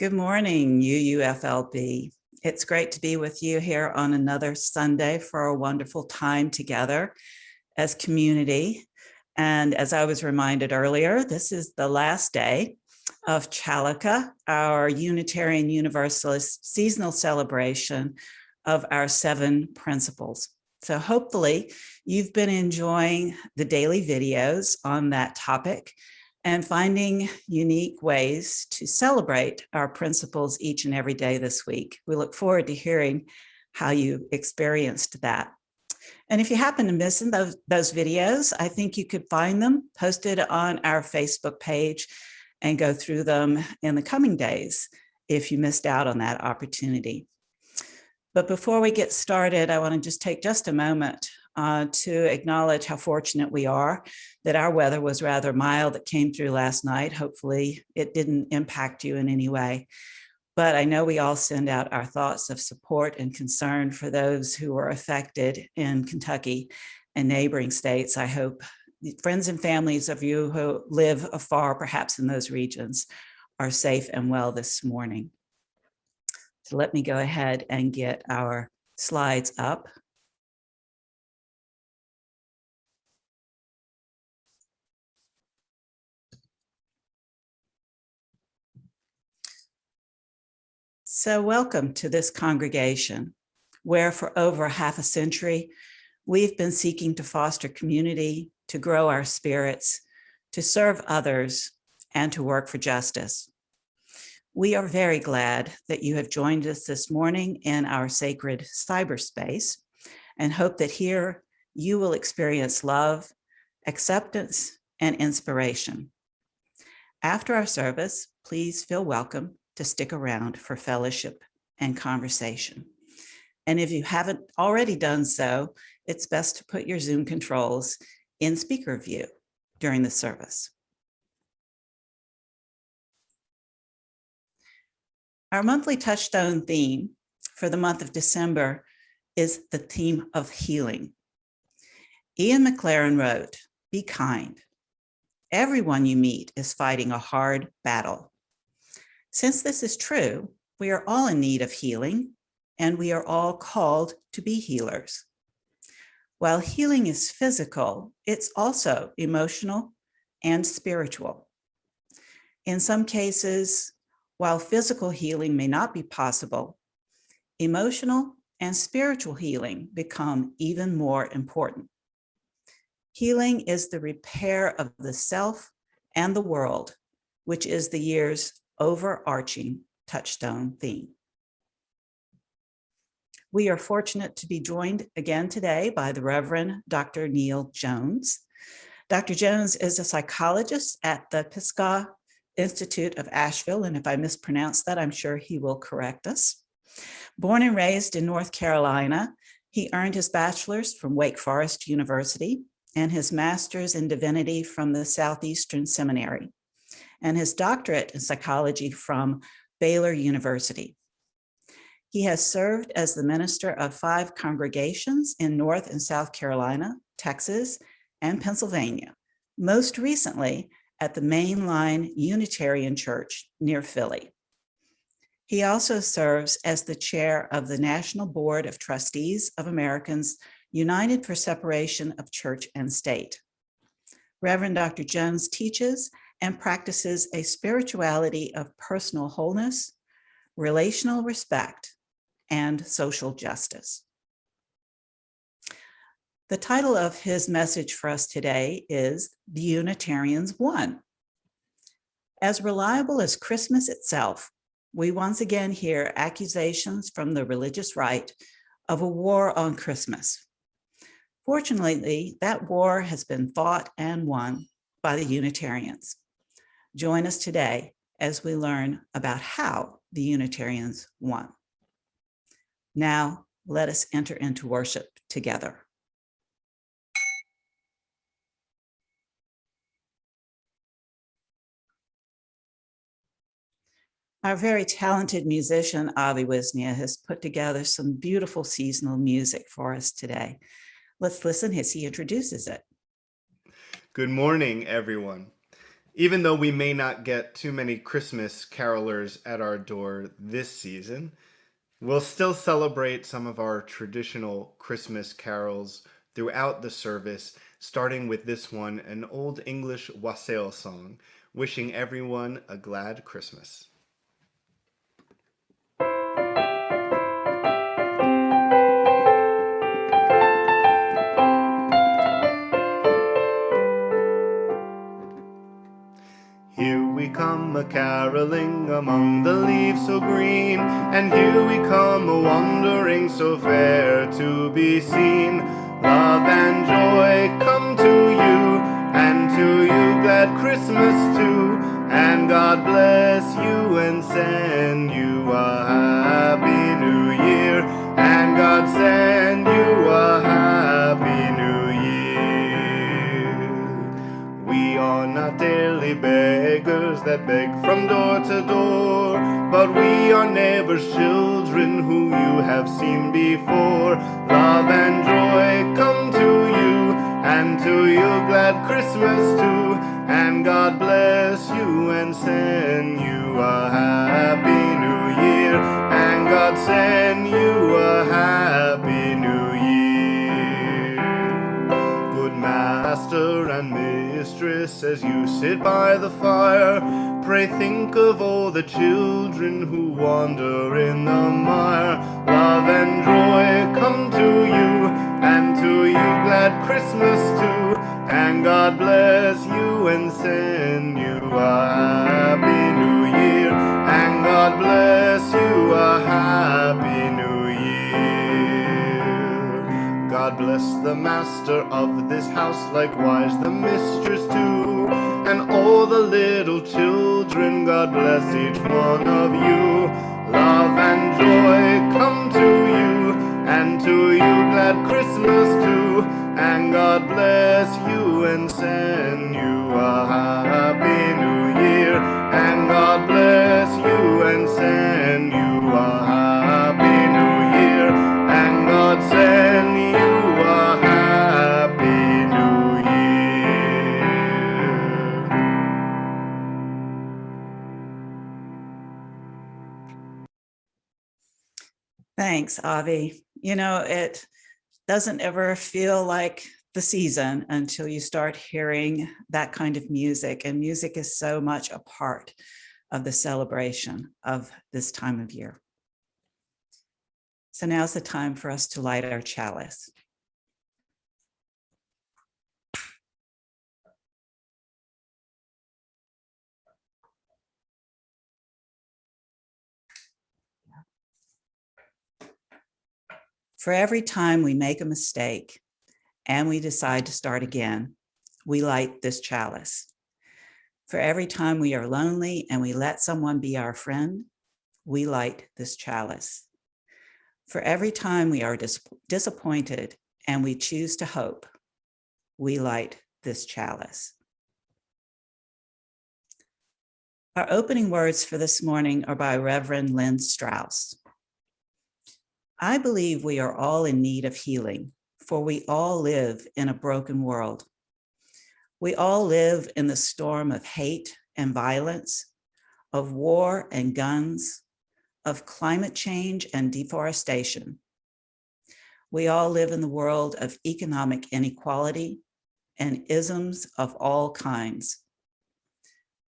Good morning, UUFLB. It's great to be with you here on another Sunday for a wonderful time together as community. And as I was reminded earlier, this is the last day of Chalaka, our Unitarian Universalist seasonal celebration of our 7 principles. So hopefully you've been enjoying the daily videos on that topic and finding unique ways to celebrate our principles each and every day this week. We look forward to hearing how you experienced that. And if you happen to miss those videos, I think you could find them posted on our Facebook page and go through them in the coming days if you missed out on that opportunity. But before we get started, I want to just take just a moment to acknowledge how fortunate we are that our weather was rather mild that came through last night. Hopefully it didn't impact you in any way. But I know we all send out our thoughts of support and concern for those who were affected in Kentucky and neighboring states. I hope friends and families of you who live afar, perhaps in those regions, are safe and well this morning. So let me go ahead and get our slides up. So welcome to this congregation, where for over half a century, we've been seeking to foster community, to grow our spirits, to serve others, and to work for justice. We are very glad that you have joined us this morning in our sacred cyberspace and hope that here you will experience love, acceptance, and inspiration. After our service, please feel welcome to stick around for fellowship and conversation. And if you haven't already done so, it's best to put your Zoom controls in speaker view during the service. Our monthly touchstone theme for the month of December is the theme of healing. Ian McLaren wrote, "Be kind. Everyone you meet is fighting a hard battle." Since this is true, we are all in need of healing, and we are all called to be healers. While healing is physical, it's also emotional and spiritual. In some cases, while physical healing may not be possible, emotional and spiritual healing become even more important. Healing is the repair of the self and the world, which is the year's overarching touchstone theme. We are fortunate to be joined again today by the Reverend Dr. Neal Jones. Dr. Jones is a psychologist at the Pisgah Institute of Asheville, and if I mispronounce that, I'm sure he will correct us. Born and raised in North Carolina, he earned his bachelor's from Wake Forest University and his master's in divinity from the Southeastern Seminary, and his doctorate in psychology from Baylor University. He has served as the minister of 5 congregations in North and South Carolina, Texas, and Pennsylvania, most recently at the mainline Unitarian Church near Philly. He also serves as the chair of the National Board of Trustees of Americans United for Separation of Church and State. Reverend Dr. Jones teaches and practices a spirituality of personal wholeness, relational respect, and social justice. The title of his message for us today is "The Unitarians Won." As reliable as Christmas itself, we once again hear accusations from the religious right of a war on Christmas. Fortunately, that war has been fought and won by the Unitarians. Join us today as we learn about how the Unitarians won. Now, let us enter into worship together. Our very talented musician, Avi Wisnia, has put together some beautiful seasonal music for us today. Let's listen as he introduces it. Good morning, everyone. Even though we may not get too many Christmas carolers at our door this season, we'll still celebrate some of our traditional Christmas carols throughout the service, starting with this one, an Old English wassail song, wishing everyone a glad Christmas. Here we come a-caroling among the leaves so green, and here we come a-wandering so fair to be seen. Love and joy come to you, and to you glad Christmas too, and God bless you and send you a happy new year, and God send you a happy new year. We are not daily beggars that beg from door to door, but we are neighbors' children who you have seen before. Love and joy come to you, and to you glad Christmas too, and God bless you and send you a happy new year, and God send you a happy new year. Good master and mistress, as you sit by the fire, pray think of all the children who wander in the mire. Love and joy come to you, and to you glad Christmas too, and God bless you and send you a happy new year, and God bless you a happy new year. God bless the master of this house, likewise the mistress too, and all the little children, God bless each one of you. Love and joy come to you, and to you glad Christmas too, and God bless you and send you a happy new year, and God bless you and send you a happy new year, and God send you a happy new year. Thanks, Avi. You know, it doesn't ever feel like the season until you start hearing that kind of music. And music is so much a part of the celebration of this time of year. So now's the time for us to light our chalice. For every time we make a mistake and we decide to start again, we light this chalice. For every time we are lonely and we let someone be our friend, we light this chalice. For every time we are disappointed and we choose to hope, we light this chalice. Our opening words for this morning are by Reverend Lynn Strauss. I believe we are all in need of healing, for we all live in a broken world. We all live in the storm of hate and violence, of war and guns, of climate change and deforestation. We all live in the world of economic inequality and isms of all kinds.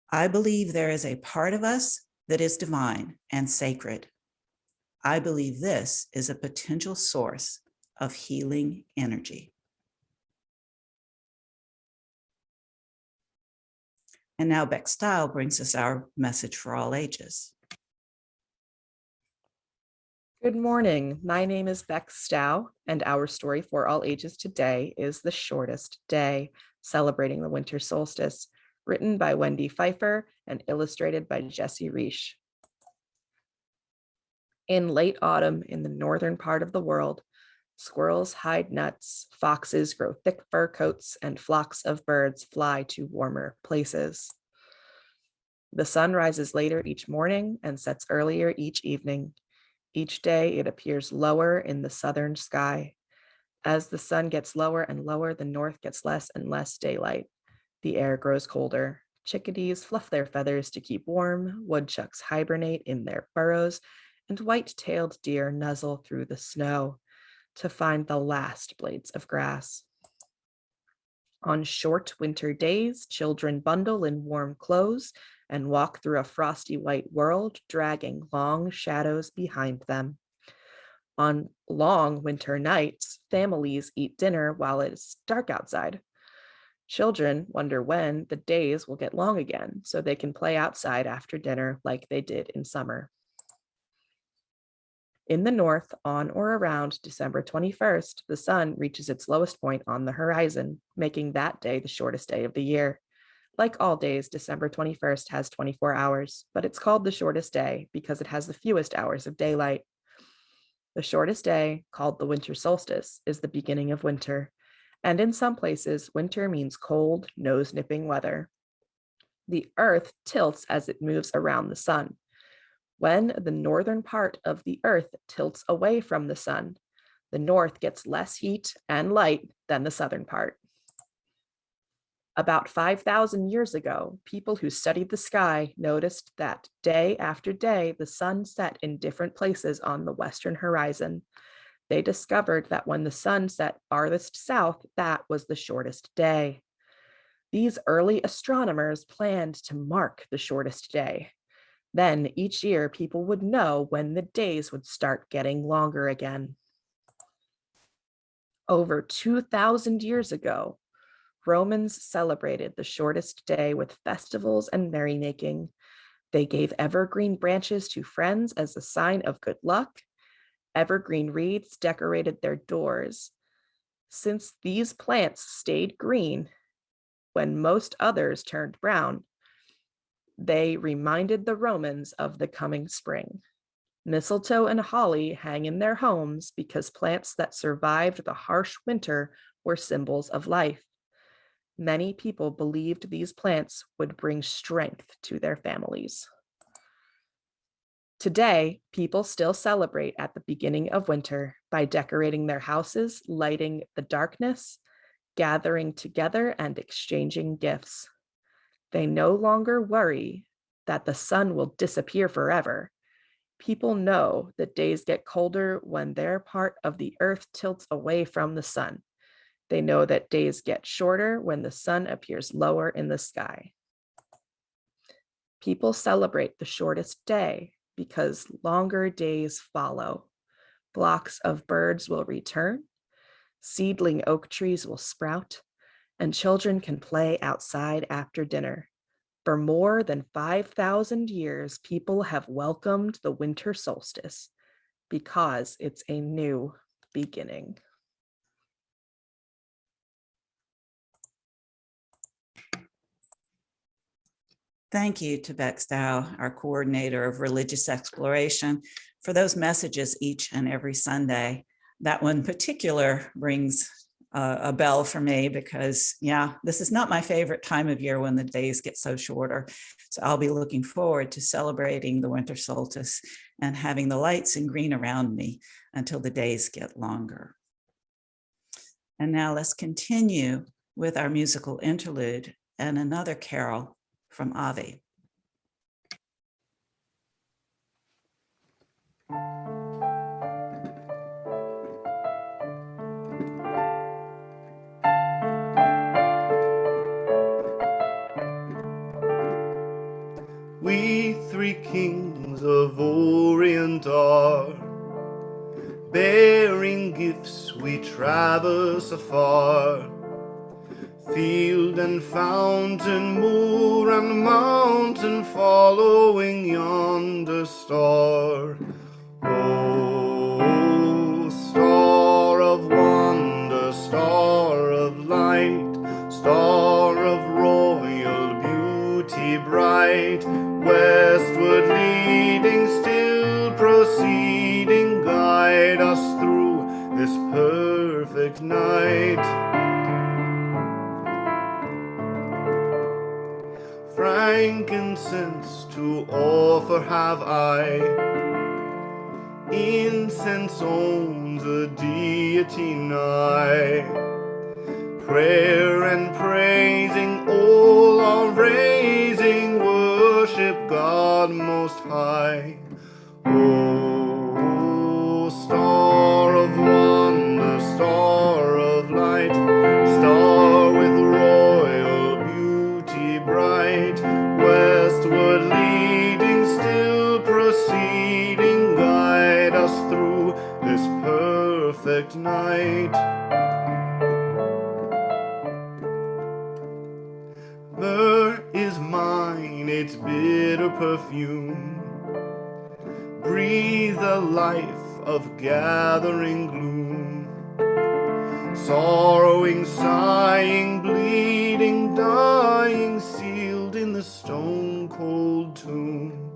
I believe there is a part of us that is divine and sacred. I believe this is a potential source of healing energy. And now Beck Style brings us our message for all ages. Good morning. My name is Beck Stow, and our story for all ages today is The Shortest Day, celebrating the winter solstice, written by Wendy Pfeiffer and illustrated by Jesse Reish. In late autumn in the northern part of the world, squirrels hide nuts, foxes grow thick fur coats, and flocks of birds fly to warmer places. The sun rises later each morning and sets earlier each evening. Each day it appears lower in the southern sky. As the sun gets lower and lower, the north gets less and less daylight. The air grows colder. Chickadees fluff their feathers to keep warm, woodchucks hibernate in their burrows, and white-tailed deer nuzzle through the snow to find the last blades of grass. On short winter days, children bundle in warm clothes and walk through a frosty white world, dragging long shadows behind them. On long winter nights, families eat dinner while it's dark outside. Children wonder when the days will get long again so they can play outside after dinner like they did in summer. In the north, on or around December 21st, the sun reaches its lowest point on the horizon, making that day the shortest day of the year. Like all days, December 21st has 24 hours, but it's called the shortest day because it has the fewest hours of daylight. The shortest day, called the winter solstice, is the beginning of winter, and in some places, winter means cold, nose-nipping weather. The earth tilts as it moves around the sun. When the northern part of the earth tilts away from the sun, the north gets less heat and light than the southern part. About 5,000 years ago, people who studied the sky noticed that day after day, the sun set in different places on the western horizon. They discovered that when the sun set farthest south, that was the shortest day. These early astronomers planned to mark the shortest day. Then each year, people would know when the days would start getting longer again. Over 2,000 years ago, Romans celebrated the shortest day with festivals and merrymaking. They gave evergreen branches to friends as a sign of good luck. Evergreen wreaths decorated their doors. Since these plants stayed green when most others turned brown, they reminded the Romans of the coming spring. Mistletoe and holly hang in their homes because plants that survived the harsh winter were symbols of life. Many people believed these plants would bring strength to their families. Today, people still celebrate at the beginning of winter by decorating their houses, lighting the darkness, gathering together, and exchanging gifts. They no longer worry that the sun will disappear forever. People know that days get colder when their part of the earth tilts away from the sun. They know that days get shorter when the sun appears lower in the sky. People celebrate the shortest day because longer days follow. Flocks of birds will return, seedling oak trees will sprout, and children can play outside after dinner. For more than 5,000 years, people have welcomed the winter solstice because it's a new beginning. Thank you to Bex Dow, our coordinator of religious exploration, for those messages each and every Sunday. That one in particular rings a bell for me because, this is not my favorite time of year when the days get so shorter. So I'll be looking forward to celebrating the winter solstice and having the lights in green around me until the days get longer. And now let's continue with our musical interlude and another carol from Avi. We three kings of Orient are, bearing gifts we traverse afar. Field and fountain, moor and mountain, following yonder star. Oh, star of wonder, star of light, star of royal beauty bright, westward leading, still proceeding, guide us through this perfect night. Frankincense to offer have I, incense owns a deity nigh. Prayer and praising all are raised, worship God Most High. Oh, star of wonder, star of light, star with royal beauty bright, westward leading, still proceeding, guide us through this perfect night. Myrrh is mine, its bitter perfume, breathe the life of gathering gloom. Sorrowing, sighing, bleeding, dying, sealed in the stone-cold tomb.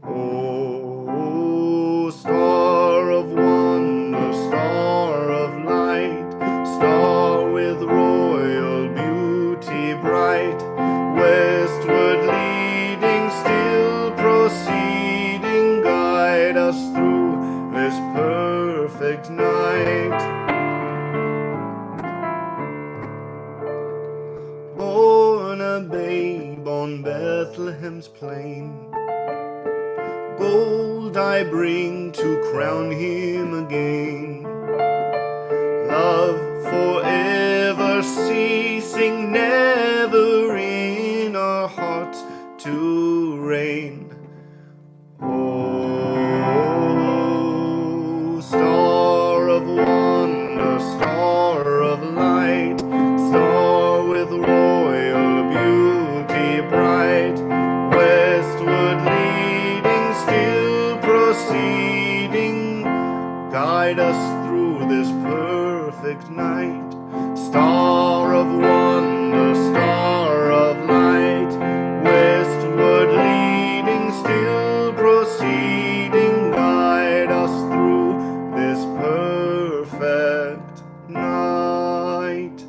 Oh, star of wonder, star of light, star with royal beauty bright, westward leading, still proceeding, guide us through this perfect night. Born a babe on Bethlehem's plain, gold I bring to crown him again. Love forever ceasing, never in our hearts to reign. Oh, star of wonder, star of light, star with royal beauty bright, westward leading, still proceeding, guide us through this perfect night. Star of wonder, star of light, westward leading, still proceeding, guide us through this perfect night.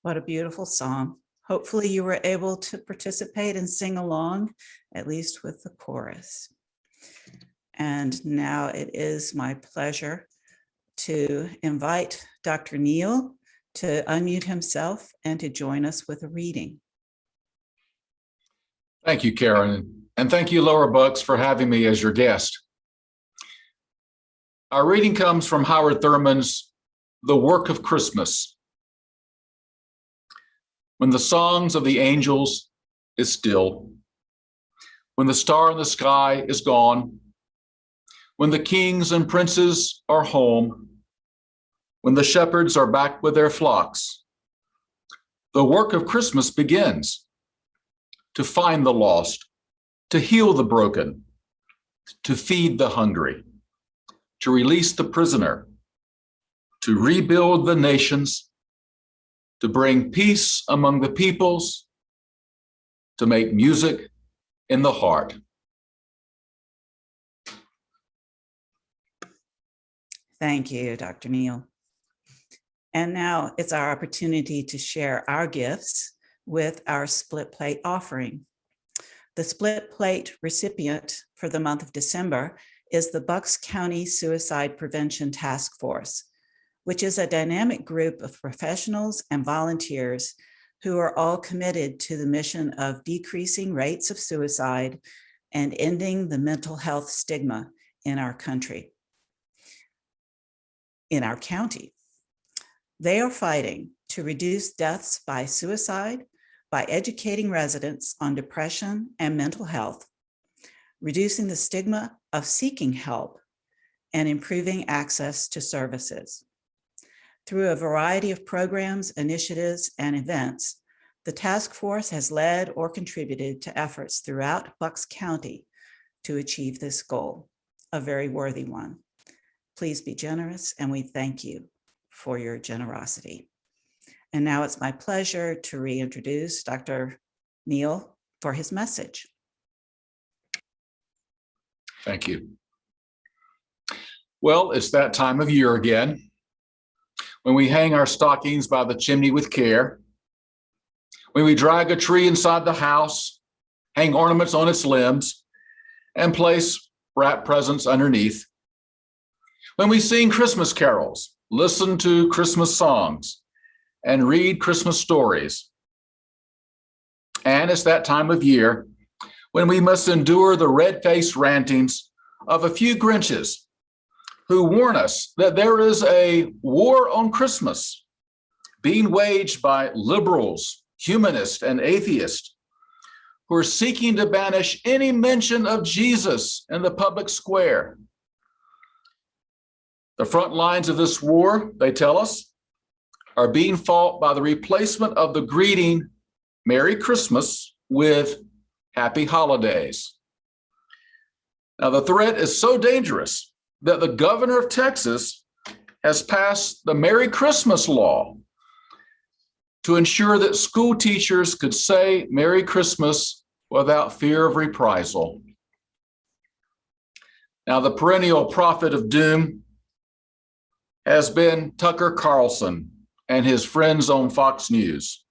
What a beautiful song. Hopefully you were able to participate and sing along, at least with the chorus. And now it is my pleasure to invite Dr. Neal to unmute himself and to join us with a reading. Thank you, Karen, and thank you, Laura Bucks, for having me as your guest. Our reading comes from Howard Thurman's The Work of Christmas. When the songs of the angels is still, when the star in the sky is gone, when the kings and princes are home, when the shepherds are back with their flocks, the work of Christmas begins to find the lost, to heal the broken, to feed the hungry, to release the prisoner, to rebuild the nations, to bring peace among the peoples, to make music in the heart. Thank you, Dr. Neal. And now it's our opportunity to share our gifts with our split plate offering. The split plate recipient for the month of December is the Bucks County Suicide Prevention Task Force, which is a dynamic group of professionals and volunteers who are all committed to the mission of decreasing rates of suicide and ending the mental health stigma in our country, in our county. They are fighting to reduce deaths by suicide by educating residents on depression and mental health, reducing the stigma of seeking help, and improving access to services. Through a variety of programs, initiatives, and events, the task force has led or contributed to efforts throughout Bucks County to achieve this goal, a very worthy one. Please be generous, and we thank you for your generosity. And now it's my pleasure to reintroduce Dr. Neal for his message. Thank you. Well, it's that time of year again, when we hang our stockings by the chimney with care, when we drag a tree inside the house, hang ornaments on its limbs, and place wrap presents underneath, when we sing Christmas carols, listen to Christmas songs, and read Christmas stories, And it's that time of year when we must endure the red-faced rantings of a few Grinches who warn us that there is a war on Christmas being waged by liberals, humanists, and atheists who are seeking to banish any mention of Jesus in the public square. The front lines of this war, they tell us, are being fought by the replacement of the greeting Merry Christmas with Happy Holidays. Now, the threat is so dangerous that the governor of Texas has passed the Merry Christmas law to ensure that school teachers could say Merry Christmas without fear of reprisal. Now, the perennial prophet of doom has been Tucker Carlson and his friends on Fox News.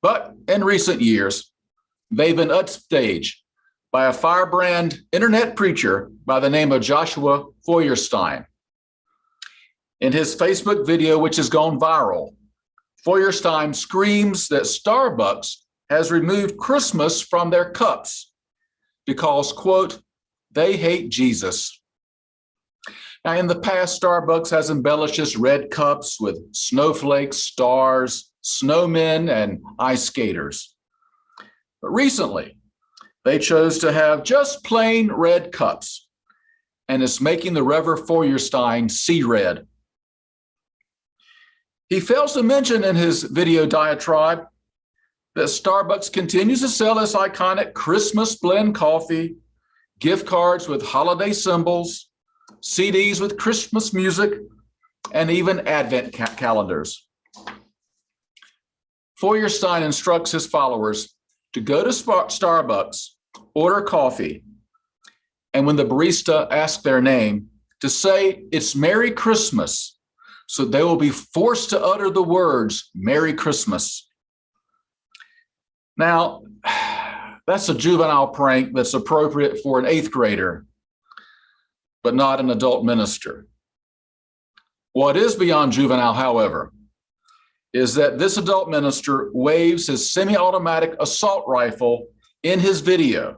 But in recent years, they've been upstaged by a firebrand internet preacher by the name of Joshua Feuerstein. In his Facebook video, which has gone viral, Feuerstein screams that Starbucks has removed Christmas from their cups because, quote, they hate Jesus. Now, in the past, Starbucks has embellished its red cups with snowflakes, stars, snowmen, and ice skaters. But recently, they chose to have just plain red cups, and it's making the Reverend Feuerstein see red. He fails to mention in his video diatribe that Starbucks continues to sell its iconic Christmas blend coffee, gift cards with holiday symbols, CDs with Christmas music, and even Advent calendars. Feuerstein instructs his followers to go to Starbucks, order coffee, and when the barista asks their name, to say it's Merry Christmas, so they will be forced to utter the words Merry Christmas. Now, that's a juvenile prank that's appropriate for an 8th grader, but not an adult minister. What is beyond juvenile, however, is that this adult minister waves his semi-automatic assault rifle in his video,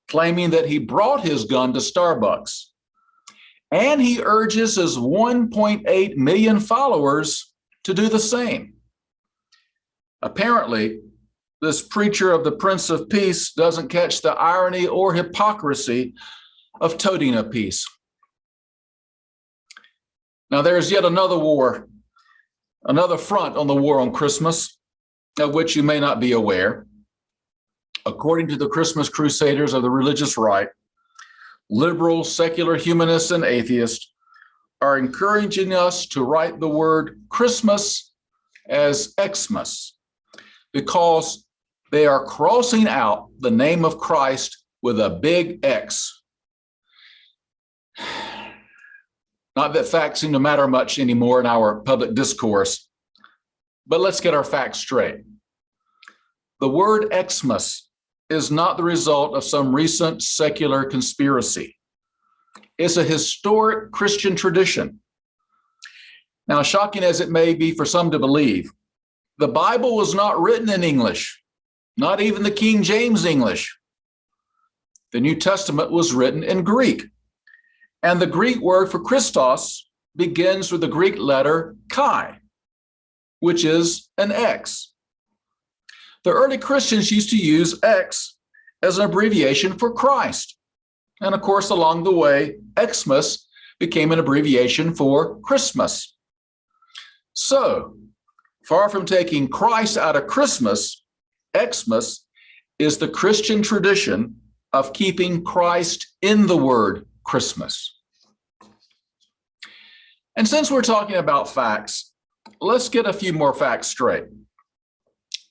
claiming that he brought his gun to Starbucks. And he urges his 1.8 million followers to do the same. Apparently, this preacher of the Prince of Peace doesn't catch the irony or hypocrisy of toting a piece. Now, there's yet another war, another front on the war on Christmas, of which you may not be aware. According to the Christmas crusaders of the religious right, liberals, secular humanists, and atheists are encouraging us to write the word Christmas as Xmas because they are crossing out the name of Christ with a big X. Not that facts seem to matter much anymore in our public discourse, but let's get our facts straight. The word Xmas is not the result of some recent secular conspiracy. It's a historic Christian tradition. Now, shocking as it may be for some to believe, the Bible was not written in English, not even the King James English. The New Testament was written in Greek. And the Greek word for Christos begins with the Greek letter chi, which is an X. The early Christians used to use X as an abbreviation for Christ. And of course, along the way, Xmas became an abbreviation for Christmas. So, far from taking Christ out of Christmas, Xmas is the Christian tradition of keeping Christ in the word Christmas. And since we're talking about facts, let's get a few more facts straight.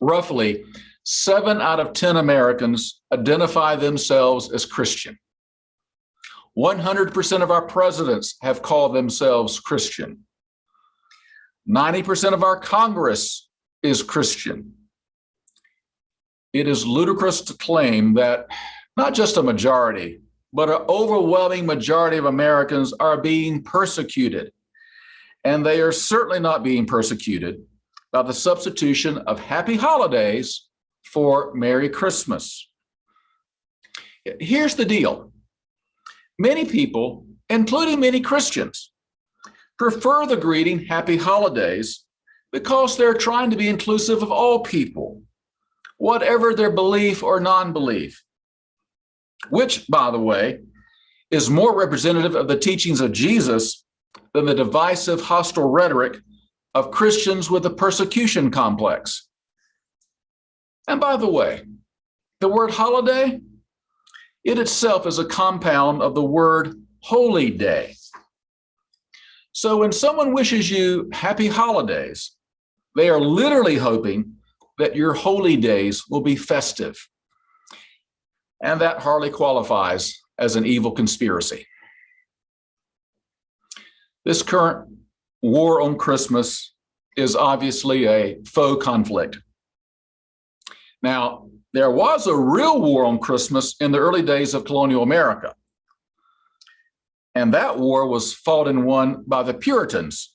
Roughly 7 out of 10 Americans identify themselves as Christian. 100% of our presidents have called themselves Christian. 90% of our Congress is Christian. It is ludicrous to claim that not just a majority, but an overwhelming majority of Americans are being persecuted. And they are certainly not being persecuted by the substitution of happy holidays for Merry Christmas. Here's the deal. Many people, including many Christians, prefer the greeting Happy Holidays because they're trying to be inclusive of all people, whatever their belief or non-belief, which, by the way, is more representative of the teachings of Jesus than the divisive, hostile rhetoric of Christians with a persecution complex. And by the way, the word holiday, it itself is a compound of the word holy day. So when someone wishes you happy holidays, they are literally hoping that your holy days will be festive. And that hardly qualifies as an evil conspiracy. This current war on Christmas is obviously a faux conflict. Now, there was a real war on Christmas in the early days of colonial America. And that war was fought and won by the Puritans,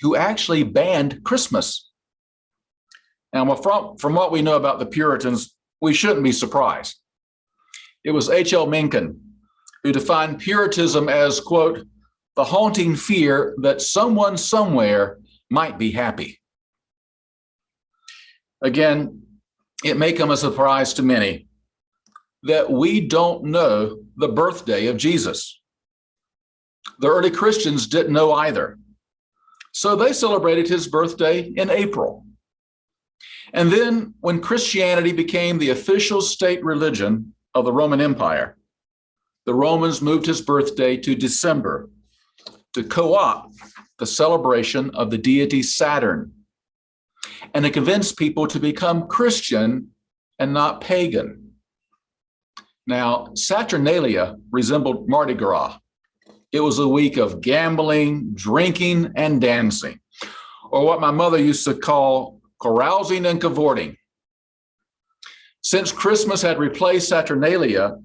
who actually banned Christmas. Now, from what we know about the Puritans, we shouldn't be surprised. It was H.L. Mencken who defined Puritanism as, quote, the haunting fear that someone somewhere might be happy. Again, it may come as a surprise to many that we don't know the birthday of Jesus. The early Christians didn't know either. So they celebrated his birthday in April. And then when Christianity became the official state religion of the Roman Empire, the Romans moved his birthday to December to co-opt the celebration of the deity Saturn and to convince people to become Christian and not pagan. Now, Saturnalia resembled Mardi Gras. It was a week of gambling, drinking, and dancing, or what my mother used to call carousing and cavorting. Since Christmas had replaced Saturnalia,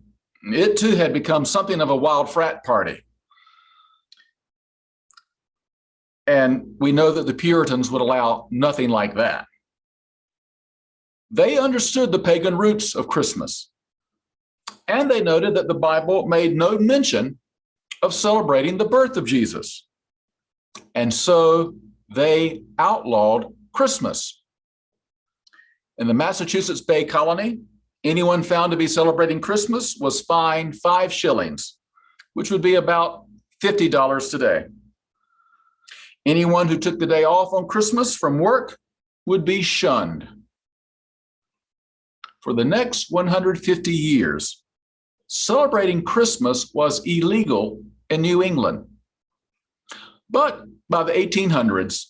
it too had become something of a wild frat party. And we know that the Puritans would allow nothing like that. They understood the pagan roots of Christmas, and they noted that the Bible made no mention of celebrating the birth of Jesus. And so they outlawed Christmas. In the Massachusetts Bay Colony, anyone found to be celebrating Christmas was fined 5 shillings, which would be about $50 today. Anyone who took the day off on Christmas from work would be shunned. For the next 150 years, celebrating Christmas was illegal in New England. But by the 1800s,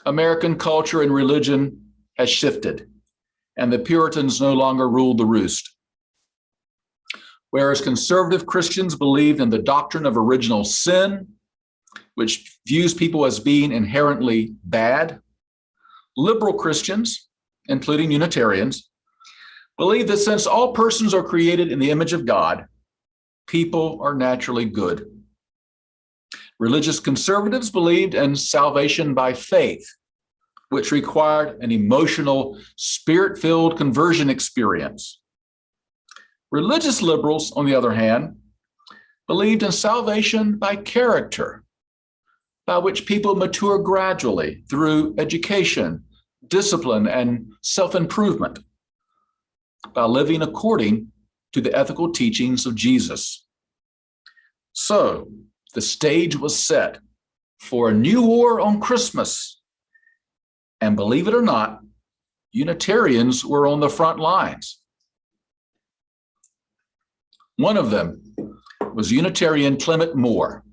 American culture and religion has shifted, and the Puritans no longer ruled the roost. Whereas conservative Christians believed in the doctrine of original sin, which views people as being inherently bad, liberal Christians, including Unitarians, believe that since all persons are created in the image of God, people are naturally good. Religious conservatives believed in salvation by faith, which required an emotional, spirit-filled conversion experience. Religious liberals, on the other hand, believed in salvation by character, by which people mature gradually through education, discipline, and self-improvement, by living according to the ethical teachings of Jesus. So the stage was set for a new war on Christmas. And believe it or not, Unitarians were on the front lines. One of them was Unitarian Clement Moore,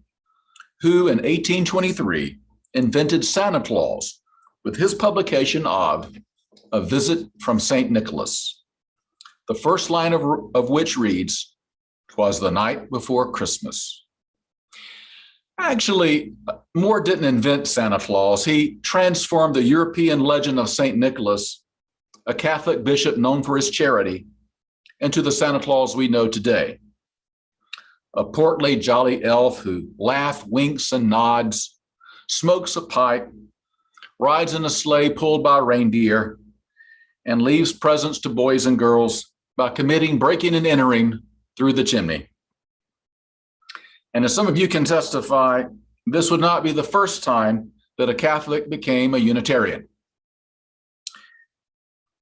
who in 1823 invented Santa Claus with his publication of A Visit from St. Nicholas, the first line of which reads, "'Twas the night before Christmas." Actually, Moore didn't invent Santa Claus. He transformed the European legend of St. Nicholas, a Catholic bishop known for his charity, into the Santa Claus we know today. A portly, jolly elf who laughs, winks, and nods, smokes a pipe, rides in a sleigh pulled by reindeer, and leaves presents to boys and girls by committing breaking and entering through the chimney. And as some of you can testify, this would not be the first time that a Catholic became a Unitarian.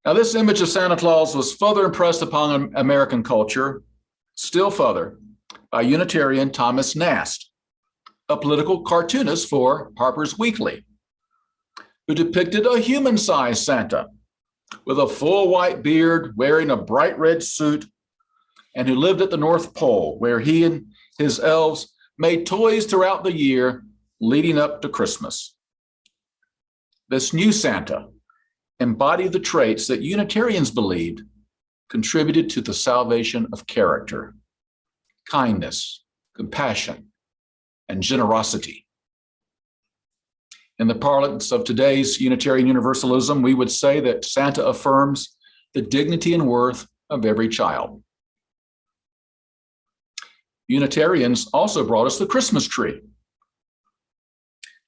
Now, this image of Santa Claus was further impressed upon American culture, still further, by Unitarian Thomas Nast, a political cartoonist for Harper's Weekly, who depicted a human-sized Santa with a full white beard, wearing a bright red suit, and who lived at the North Pole, where he and his elves made toys throughout the year leading up to Christmas. This new Santa embodied the traits that Unitarians believed contributed to the salvation of character: kindness, compassion, and generosity. In the parlance of today's Unitarian Universalism, we would say that Santa affirms the dignity and worth of every child. Unitarians also brought us the Christmas tree.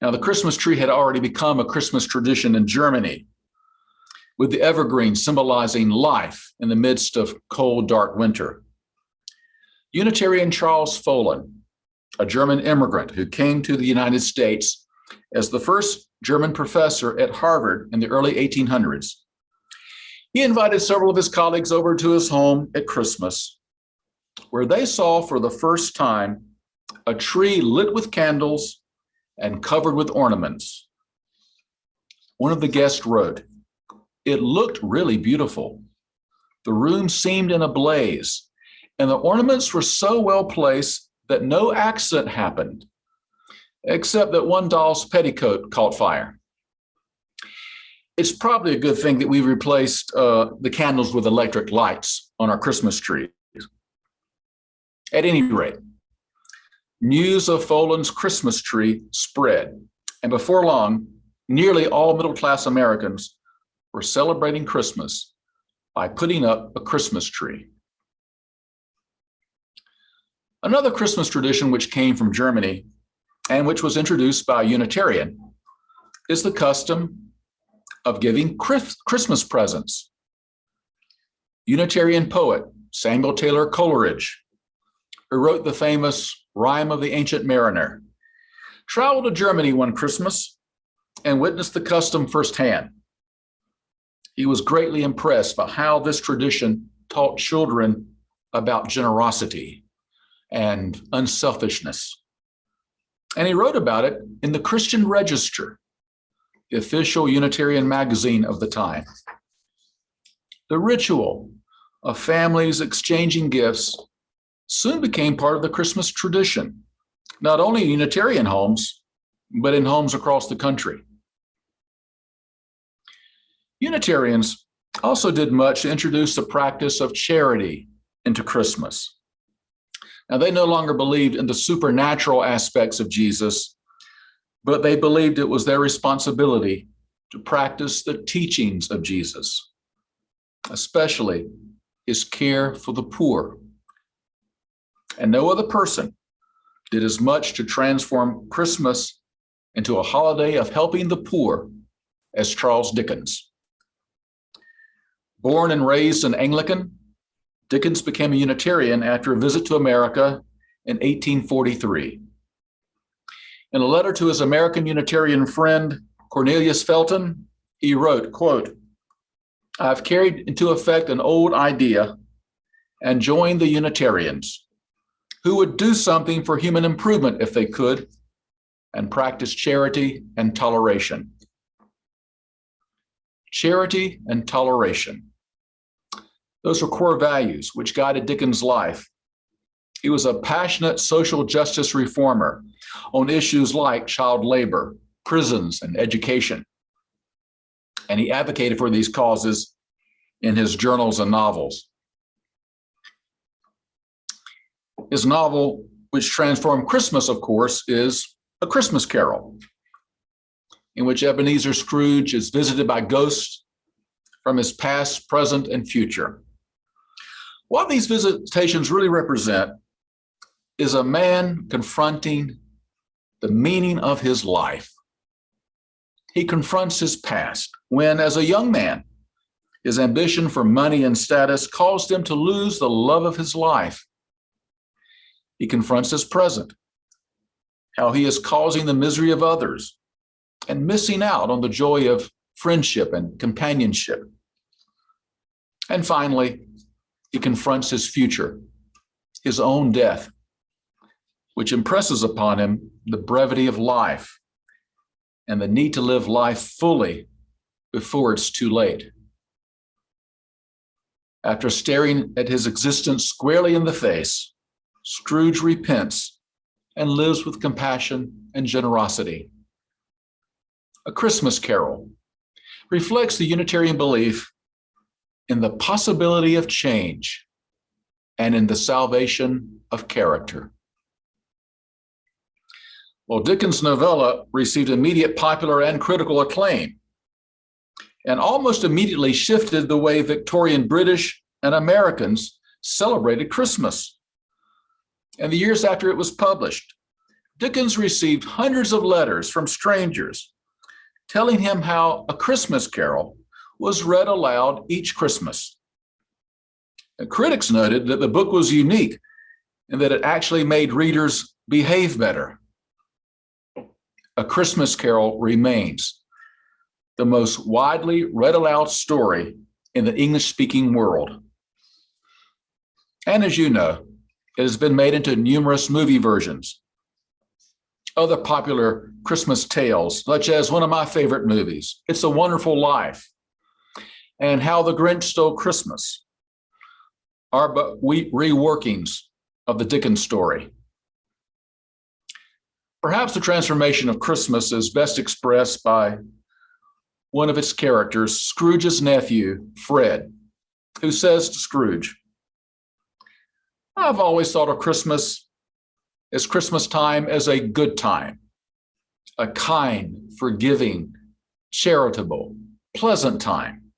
Now, the Christmas tree had already become a Christmas tradition in Germany, with the evergreen symbolizing life in the midst of cold, dark winter. Unitarian Charles Fohlen, a German immigrant who came to the United States as the first German professor at Harvard in the early 1800s, he invited several of his colleagues over to his home at Christmas, where they saw for the first time a tree lit with candles and covered with ornaments. One of the guests wrote, "It looked really beautiful. The room seemed in a blaze, and the ornaments were so well placed that no accident happened, except that one doll's petticoat caught fire." It's probably a good thing that we replaced the candles with electric lights on our Christmas tree. At any rate, news of Fohlen's Christmas tree spread, and before long, nearly all middle-class Americans were celebrating Christmas by putting up a Christmas tree. Another Christmas tradition which came from Germany and which was introduced by a Unitarian is the custom of giving Christmas presents. Unitarian poet Samuel Taylor Coleridge, who wrote the famous Rime of the Ancient Mariner, traveled to Germany one Christmas and witnessed the custom firsthand. He was greatly impressed by how this tradition taught children about generosity and unselfishness. And he wrote about it in the Christian Register, the official Unitarian magazine of the time. The ritual of families exchanging gifts soon became part of the Christmas tradition, not only in Unitarian homes, but in homes across the country. Unitarians also did much to introduce the practice of charity into Christmas. Now, they no longer believed in the supernatural aspects of Jesus, but they believed it was their responsibility to practice the teachings of Jesus, especially his care for the poor. And no other person did as much to transform Christmas into a holiday of helping the poor as Charles Dickens. Born and raised an Anglican, Dickens became a Unitarian after a visit to America in 1843. In a letter to his American Unitarian friend, Cornelius Felton, he wrote, quote, "I've carried into effect an old idea and joined the Unitarians, who would do something for human improvement if they could, and practice charity and toleration." Charity and toleration. Those were core values which guided Dickens' life. He was a passionate social justice reformer on issues like child labor, prisons, and education. And he advocated for these causes in his journals and novels. His novel, which transformed Christmas, of course, is A Christmas Carol, in which Ebenezer Scrooge is visited by ghosts from his past, present, and future. What these visitations really represent is a man confronting the meaning of his life. He confronts his past when, as a young man, His ambition for money and status caused him to lose the love of his life. He confronts his present, how he is causing the misery of others and missing out on the joy of friendship and companionship. And finally, he confronts his future, his own death, which impresses upon him the brevity of life and the need to live life fully before it's too late. After staring at his existence squarely in the face, Scrooge repents and lives with compassion and generosity. A Christmas Carol reflects the Unitarian belief in the possibility of change and in the salvation of character. Well, Dickens' novella received immediate popular and critical acclaim, and almost immediately shifted the way Victorian British and Americans celebrated Christmas. In the years after it was published, Dickens received hundreds of letters from strangers telling him how A Christmas Carol was read aloud each Christmas. And critics noted that the book was unique and that it actually made readers behave better. A Christmas Carol remains the most widely read aloud story in the English-speaking world. And as you know, it has been made into numerous movie versions. Other popular Christmas tales, such as one of my favorite movies, It's a Wonderful Life, and How the Grinch Stole Christmas, are but reworkings of the Dickens story. Perhaps the transformation of Christmas is best expressed by one of its characters, Scrooge's nephew, Fred, who says to Scrooge, "I've always thought of Christmas time as a good time, a kind, forgiving, charitable, pleasant time.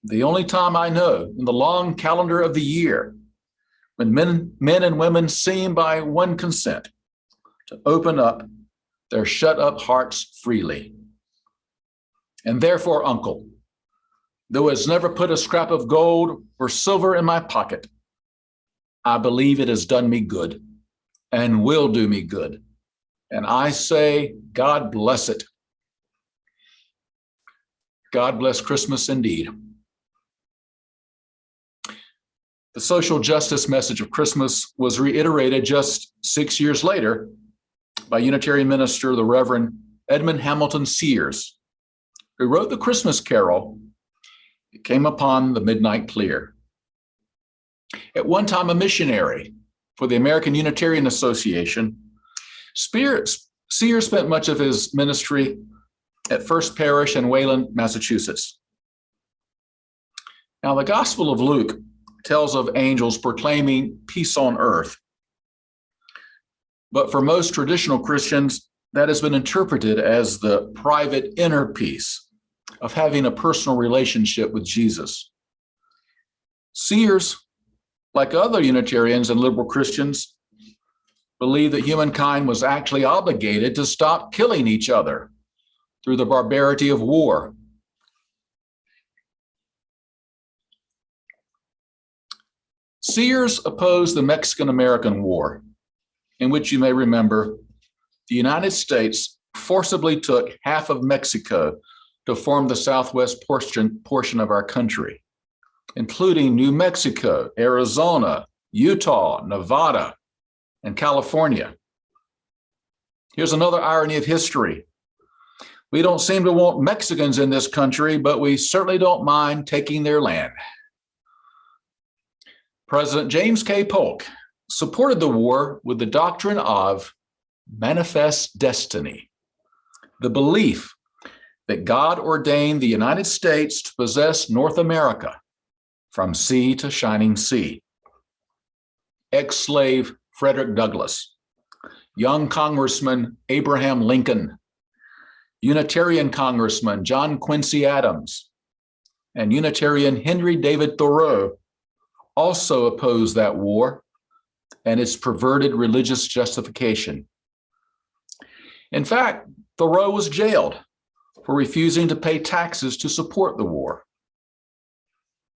The only time I know in the long calendar of the year when men and women seem by one consent to open up their shut up hearts freely. And therefore, uncle, though it's never put a scrap of gold or silver in my pocket, I believe it has done me good and will do me good. And I say, God bless it." God bless Christmas indeed. The social justice message of Christmas was reiterated just 6 years later by Unitarian minister, the Reverend Edmund Hamilton Sears, who wrote the Christmas Carol, It Came Upon the Midnight Clear. At one time a missionary for the American Unitarian Association, Sears spent much of his ministry at First Parish in Wayland, Massachusetts. Now, the Gospel of Luke tells of angels proclaiming peace on earth. But for most traditional Christians, that has been interpreted as the private inner peace of having a personal relationship with Jesus. Sears, like other Unitarians and liberal Christians, believed that humankind was actually obligated to stop killing each other through the barbarity of war. Sears opposed the Mexican-American War, in which, you may remember, the United States forcibly took half of Mexico to form the southwest portion of our country, including New Mexico, Arizona, Utah, Nevada, and California. Here's another irony of history. We don't seem to want Mexicans in this country, but we certainly don't mind taking their land. President James K. Polk supported the war with the doctrine of manifest destiny, the belief that God ordained the United States to possess North America from sea to shining sea. Ex-slave Frederick Douglass, young Congressman Abraham Lincoln, Unitarian Congressman John Quincy Adams, and Unitarian Henry David Thoreau also opposed that war and its perverted religious justification. In fact, Thoreau was jailed for refusing to pay taxes to support the war.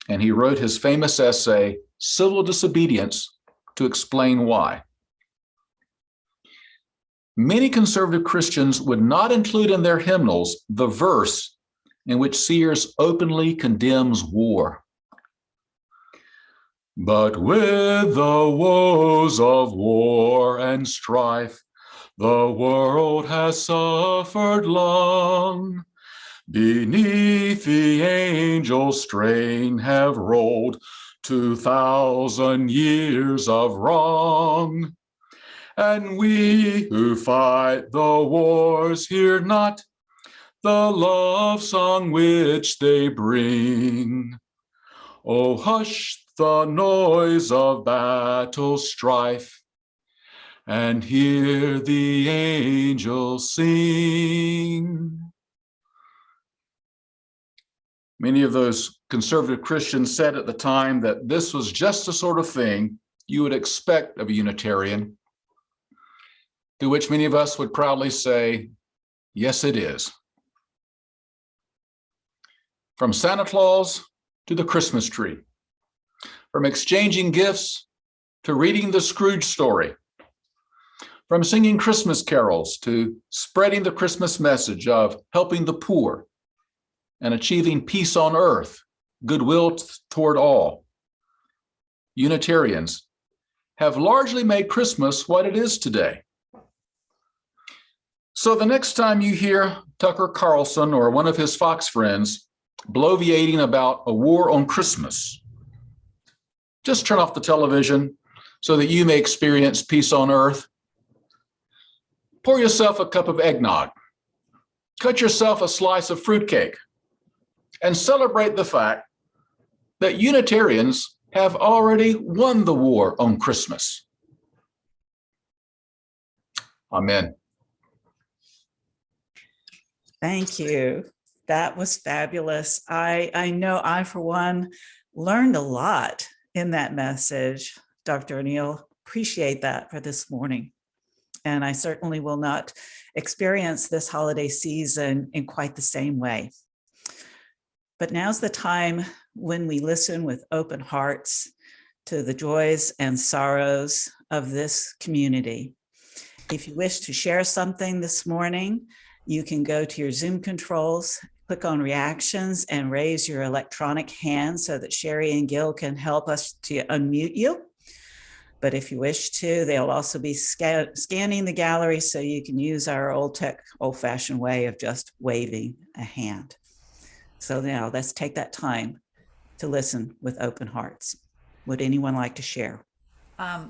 and he wrote his famous essay, Civil Disobedience, to explain why. Many conservative Christians would not include in their hymnals the verse in which Sears openly condemns war. But with the woes of war and strife, the world has suffered long. Beneath the angels' strain have rolled 2,000 years of wrong. And we who fight the wars hear not the love song which they bring. Oh, hush the noise of battle strife, and hear the angels sing. Many of those conservative Christians said at the time that this was just the sort of thing you would expect of a Unitarian, to which many of us would proudly say, yes, it is. From Santa Claus to the Christmas tree, from exchanging gifts to reading the Scrooge story, from singing Christmas carols to spreading the Christmas message of helping the poor and achieving peace on earth, goodwill toward all. Unitarians have largely made Christmas what it is today. So the next time you hear Tucker Carlson or one of his Fox friends bloviating about a war on Christmas, just turn off the television so that you may experience peace on earth. Pour yourself a cup of eggnog, cut yourself a slice of fruitcake, and celebrate the fact that Unitarians have already won the war on Christmas. Amen. Thank you. That was fabulous. I know I, for one, learned a lot in that message. Dr. Neal, appreciate that for this morning. And I certainly will not experience this holiday season in quite the same way. But now's the time when we listen with open hearts to the joys and sorrows of this community. If you wish to share something this morning, you can go to your Zoom controls, click on reactions, and raise your electronic hand so that Sherry and Gil can help us to unmute you. But if you wish to, they'll also be scanning the gallery so you can use our old-fashioned way of just waving a hand. So now let's take that time to listen with open hearts. Would anyone like to share?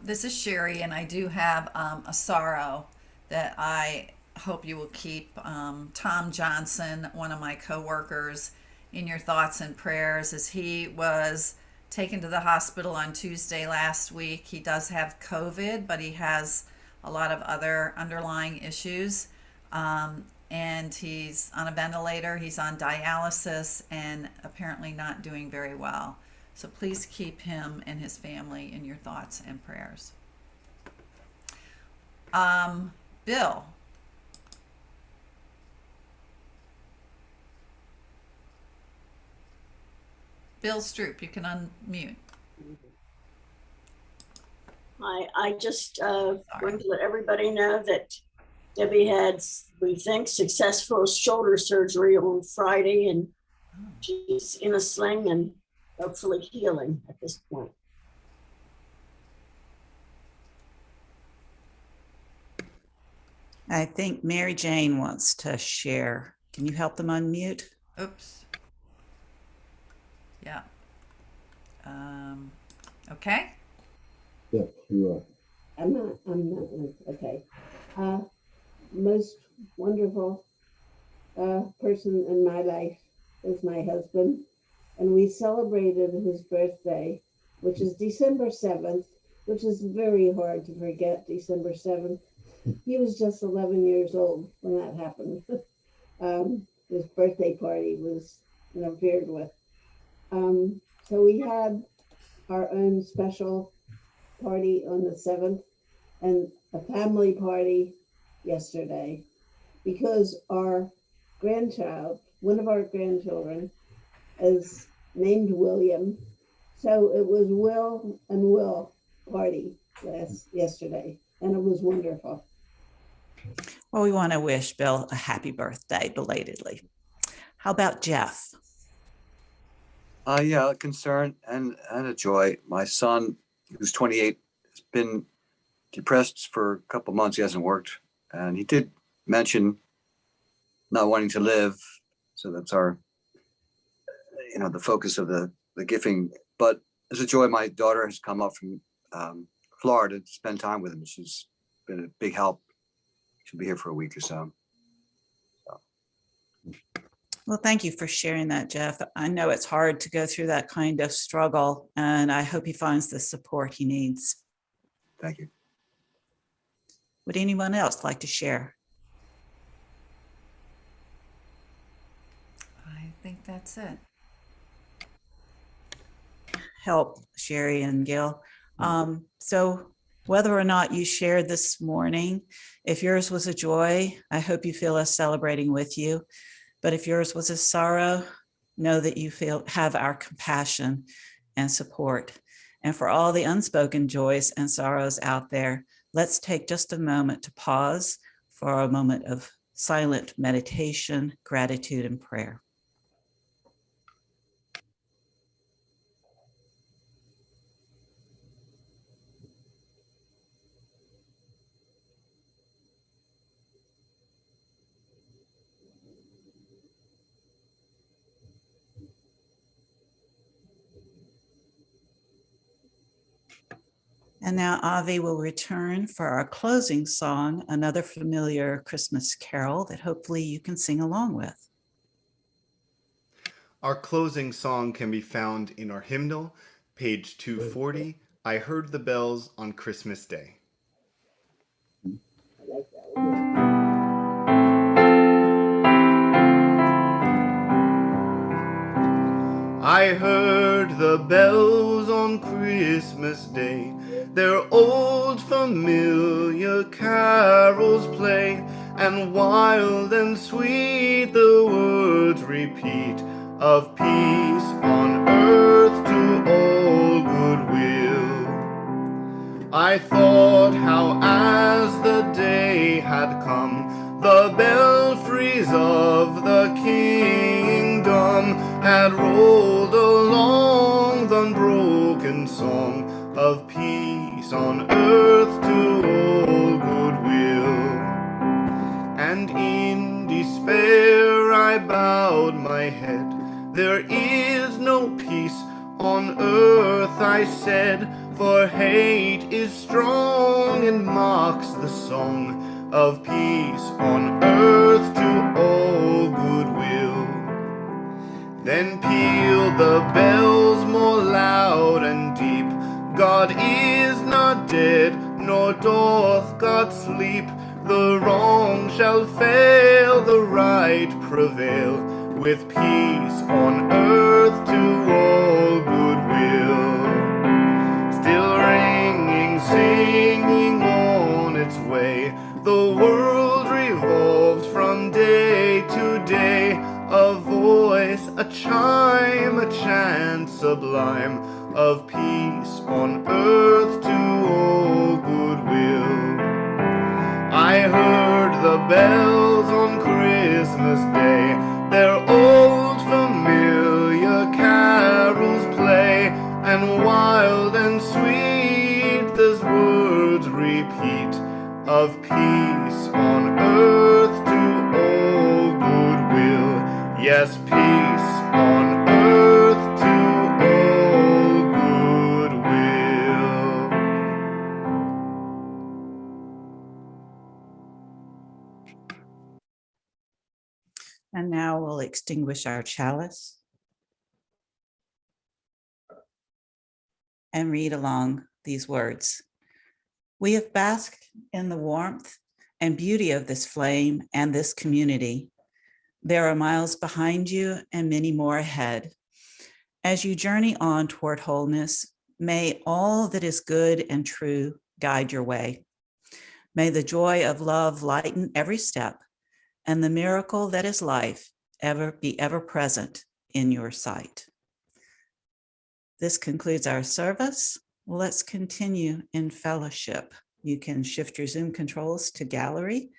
This is Sherry, and I do have a sorrow that I hope you will keep Tom Johnson, one of my coworkers, in your thoughts and prayers, as he was taken to the hospital on Tuesday last week. He does have COVID, but he has a lot of other underlying issues. And he's on a ventilator, he's on dialysis, and apparently not doing very well. So please keep him and his family in your thoughts and prayers. Bill. Bill Stroop, you can unmute. I just want to let everybody know that Debbie had, we think, successful shoulder surgery on Friday, and she's in a sling and hopefully healing at this point. I think Mary Jane wants to share. Can you help them unmute? Oops. Yeah. Okay. Yeah, you are. I'm not, okay. Most wonderful person in my life is my husband, and we celebrated his birthday, which is December 7th, which is very hard to forget, December 7th. He was just 11 years old when that happened. His birthday party was interfered with. So we had our own special party on the 7th and a family party yesterday, because our grandchild, one of our grandchildren, is named William. So it was Will and Will party yesterday, and it was wonderful. Well, we want to wish Bill a happy birthday belatedly. How about Jeff? Yeah, a concern and a joy. My son, who's 28, has been depressed for a couple months. He hasn't worked, and he did mention not wanting to live. So that's our, the focus of the gifting. But as a joy, my daughter has come up from Florida to spend time with him. She's been a big help. She'll be here for a week or so. Well, thank you for sharing that, Jeff. I know it's hard to go through that kind of struggle, and I hope he finds the support he needs. Thank you. Would anyone else like to share? I think that's it. Help, Sherry and Gil. So whether or not you shared this morning, if yours was a joy, I hope you feel us celebrating with you. But if yours was a sorrow, know that you have our compassion and support. And for all the unspoken joys and sorrows out there, let's take just a moment to pause for a moment of silent meditation, gratitude, and prayer. And now Avi will return for our closing song, another familiar Christmas carol that hopefully you can sing along with. Our closing song can be found in our hymnal, page 240, I Heard the Bells on Christmas Day. I like that one. I heard the bells on Christmas Day, their old familiar carols play, and wild and sweet the words repeat of peace on earth to all goodwill. I thought how as the day had come, the belfries of the kingdom had rolled along the unbroken song of peace on earth to all goodwill. And in despair I bowed my head. There is no peace on earth, I said, for hate is strong and mocks the song of peace on earth to all goodwill. Then pealed the bells more loud and deep. God is not dead, nor doth God sleep. The wrong shall fail, the right prevail, with peace on earth to all goodwill. Still ringing, singing on its way, the world revolved from day to day. A voice, a chime, a chant sublime of peace on earth to all goodwill. I heard the bells on Christmas Day, their old familiar carols play, and wild and sweet those words repeat of peace on earth to all goodwill. Yes, peace on earth to all goodwill. And now we'll extinguish our chalice and read along these words. We have basked in the warmth and beauty of this flame and this community. There are miles behind you and many more ahead. As you journey on toward wholeness, may all that is good and true guide your way. May the joy of love lighten every step, and the miracle that is life be ever present in your sight. This concludes our service. Let's continue in fellowship. You can shift your Zoom controls to gallery